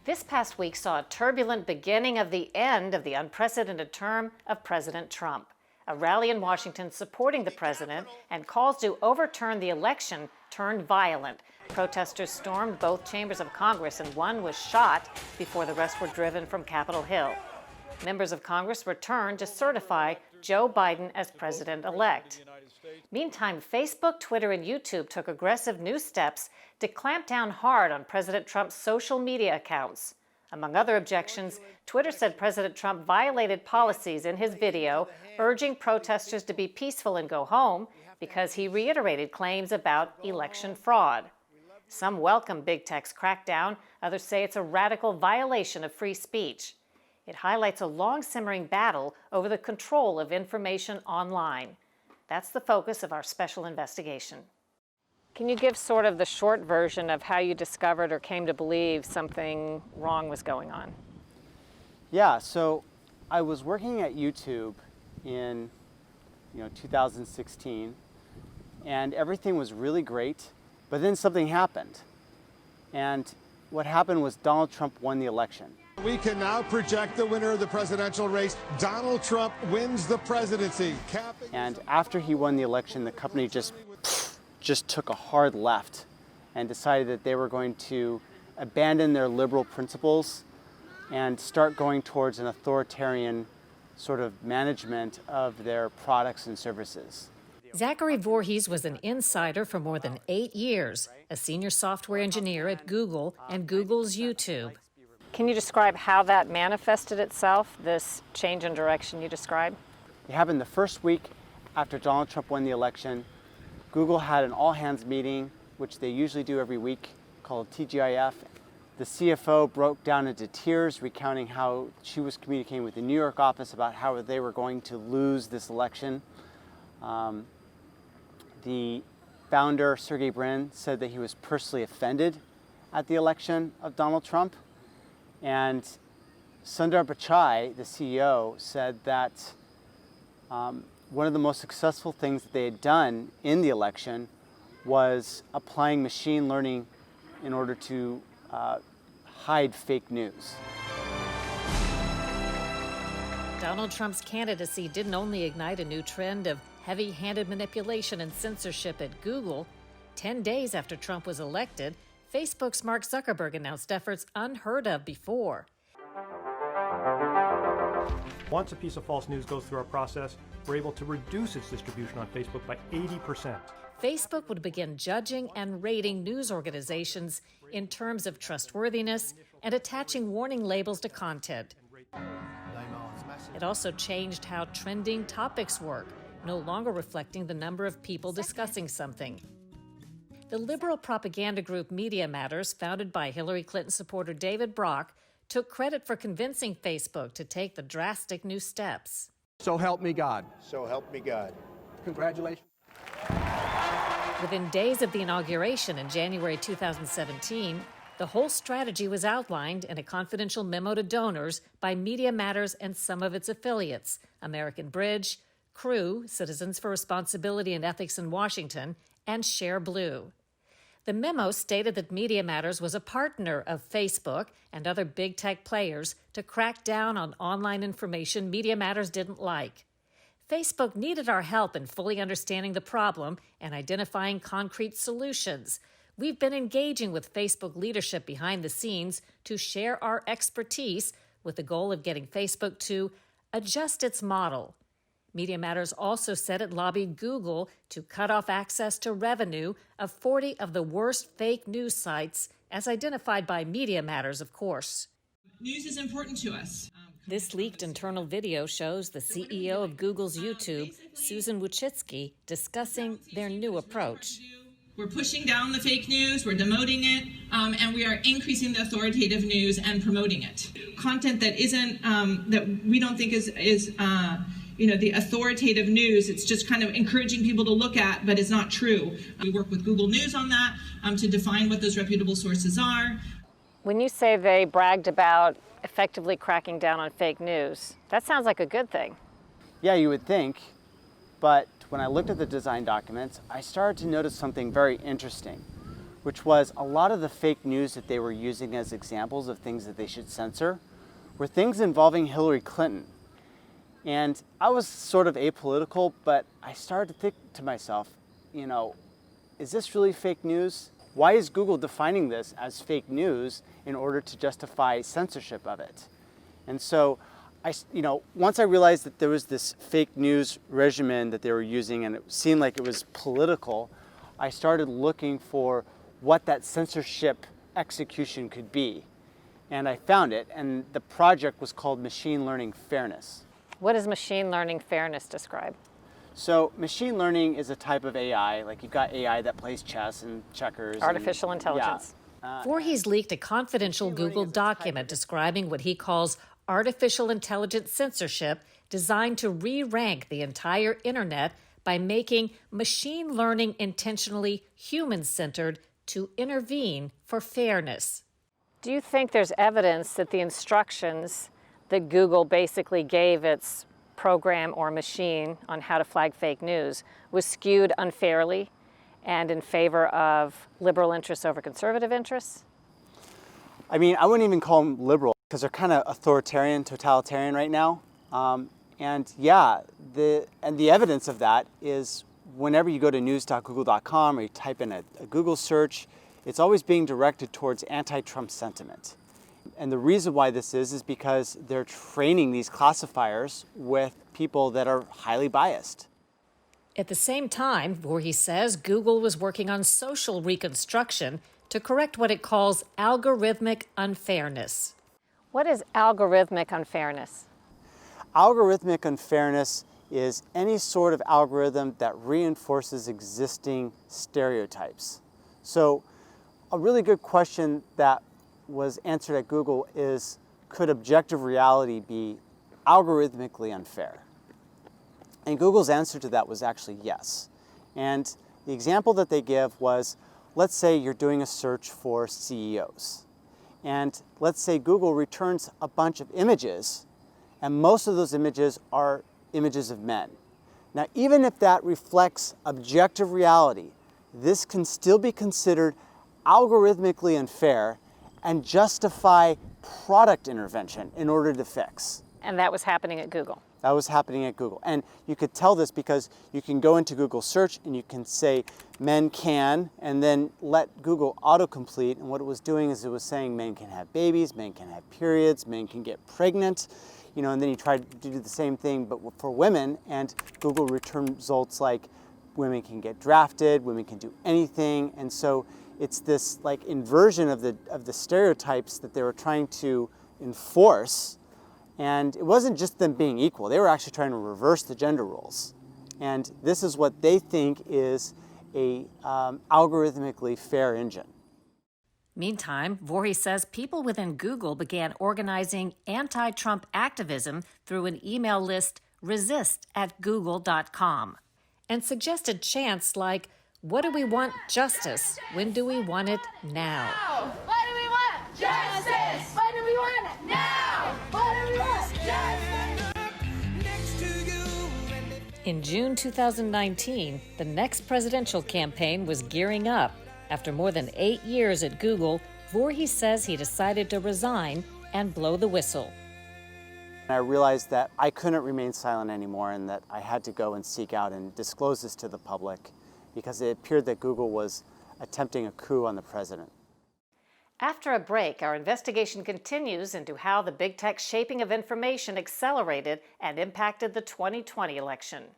This past week saw a turbulent beginning of the end of the unprecedented term of President Trump. A rally in Washington supporting the president and calls to overturn the election turned violent. Protesters stormed both chambers of Congress and one was shot before the rest were driven from Capitol Hill. Members of Congress returned to certify Joe Biden as president-elect. Meantime, Facebook, Twitter, and YouTube took aggressive new steps to clamp down hard on President Trump's social media accounts. Among other objections, Twitter said President Trump violated policies in his video, urging protesters to be peaceful and go home because he reiterated claims about election fraud. Some welcome big tech's crackdown. Others say it's a radical violation of free speech. It highlights a long-simmering battle over the control of information online. That's the focus of our special investigation. Can you give sort of the short version of how you discovered or came to believe something wrong was going on? Yeah, so I was working at YouTube in 2016, and everything was really great, but then something happened. And what happened was Donald Trump won the election. We can now project the winner of the presidential race. Donald Trump wins the presidency. And after he won the election, the company just took a hard left and decided that they were going to abandon their liberal principles and start going towards an authoritarian sort of management of their products and services. Zachary Voorhees was an insider for more than 8 years, a senior software engineer at Google and Google's YouTube. Can you describe how that manifested itself, this change in direction you described? It happened the first week after Donald Trump won the election. Google had an all-hands meeting, which they usually do every week, called TGIF. The CFO broke down into tears, recounting how she was communicating with the New York office about how they were going to lose this election. The founder, Sergey Brin, said that he was personally offended at the election of Donald Trump. And Sundar Pichai, the CEO, said that one of the most successful things that they had done in the election was applying machine learning in order to hide fake news. Donald Trump's candidacy didn't only ignite a new trend of heavy-handed manipulation and censorship at Google. 10 days after Trump was elected, Facebook's Mark Zuckerberg announced efforts unheard of before. Once a piece of false news goes through our process, we're able to reduce its distribution on Facebook by 80%. Facebook would begin judging and rating news organizations in terms of trustworthiness and attaching warning labels to content. It also changed how trending topics work, no longer reflecting the number of people discussing something. The liberal propaganda group Media Matters, founded by Hillary Clinton supporter David Brock, took credit for convincing Facebook to take the drastic new steps. So help me God. So help me God. Congratulations. Within days of the inauguration in January 2017, the whole strategy was outlined in a confidential memo to donors by Media Matters and some of its affiliates, American Bridge, Crew, Citizens for Responsibility and Ethics in Washington, and Share Blue. The memo stated that Media Matters was a partner of Facebook and other big tech players to crack down on online information Media Matters didn't like. Facebook needed our help in fully understanding the problem and identifying concrete solutions. We've been engaging with Facebook leadership behind the scenes to share our expertise with the goal of getting Facebook to adjust its model. Media Matters also said it lobbied Google to cut off access to revenue of 40 of the worst fake news sites, as identified by Media Matters, of course. News is important to us. This leaked internal video shows the CEO of Google's YouTube, Susan Wojcicki, discussing their new approach. We're pushing down the fake news, we're demoting it, and we are increasing the authoritative news and promoting it. Content that isn't, that we don't think is the authoritative news, it's just kind of encouraging people to look at, but it's not true. We work with Google News on that to define what those reputable sources are. When you say they bragged about effectively cracking down on fake news, that sounds like a good thing. Yeah, you would think, but when I looked at the design documents, I started to notice something very interesting, which was a lot of the fake news that they were using as examples of things that they should censor were things involving Hillary Clinton. And I was sort of apolitical, but I started to think to myself, you know, is this really fake news? Why is Google defining this as fake news in order to justify censorship of it? And so, once I realized that there was this fake news regimen that they were using and it seemed like it was political, I started looking for what that censorship execution could be. And I found it, and the project was called Machine Learning Fairness. What does machine learning fairness describe? So machine learning is a type of AI, like you've got AI that plays chess and checkers. Artificial intelligence. Voorhees leaked a confidential Google document describing what he calls artificial intelligence censorship designed to re-rank the entire internet by making machine learning intentionally human-centered to intervene for fairness. Do you think there's evidence that the instructions that Google basically gave its program or machine on how to flag fake news was skewed unfairly and in favor of liberal interests over conservative interests? I mean, I wouldn't even call them liberal because they're kind of authoritarian, totalitarian right now. And yeah, the evidence of that is whenever you go to news.google.com or you type in a Google search, it's always being directed towards anti-Trump sentiment. And the reason why this is because they're training these classifiers with people that are highly biased. At the same time, Voorhees says Google was working on social reconstruction to correct what it calls algorithmic unfairness. What is algorithmic unfairness? Algorithmic unfairness is any sort of algorithm that reinforces existing stereotypes. So a really good question that was answered at Google is, could objective reality be algorithmically unfair? And Google's answer to that was actually yes. And the example that they give was, let's say you're doing a search for CEOs. And let's say Google returns a bunch of images, and most of those images are images of men. Now, even if that reflects objective reality, this can still be considered algorithmically unfair and justify product intervention in order to fix. And that was happening at Google. That was happening at Google. And you could tell this because you can go into Google search and you can say men can, and then let Google autocomplete. And what it was doing is it was saying men can have babies, men can have periods, men can get pregnant, and then you tried to do the same thing but for women, and Google returned results like women can get drafted, women can do anything. And so it's this like inversion of the stereotypes that they were trying to enforce. And it wasn't just them being equal. They were actually trying to reverse the gender roles. And this is what they think is a algorithmically fair engine. Meantime, Voorhees says people within Google began organizing anti-Trump activism through an email list, resist@google.com, and suggested chants like, "What do we want? Justice. When do we want it? Now." What do we want? Justice! What do we want? Now! What do we want? Justice! In June 2019, the next presidential campaign was gearing up. After more than 8 years at Google, Voorhees says he decided to resign and blow the whistle. I realized that I couldn't remain silent anymore and that I had to go and seek out and disclose this to the public because it appeared that Google was attempting a coup on the president. After a break, our investigation continues into how the big tech shaping of information accelerated and impacted the 2020 election.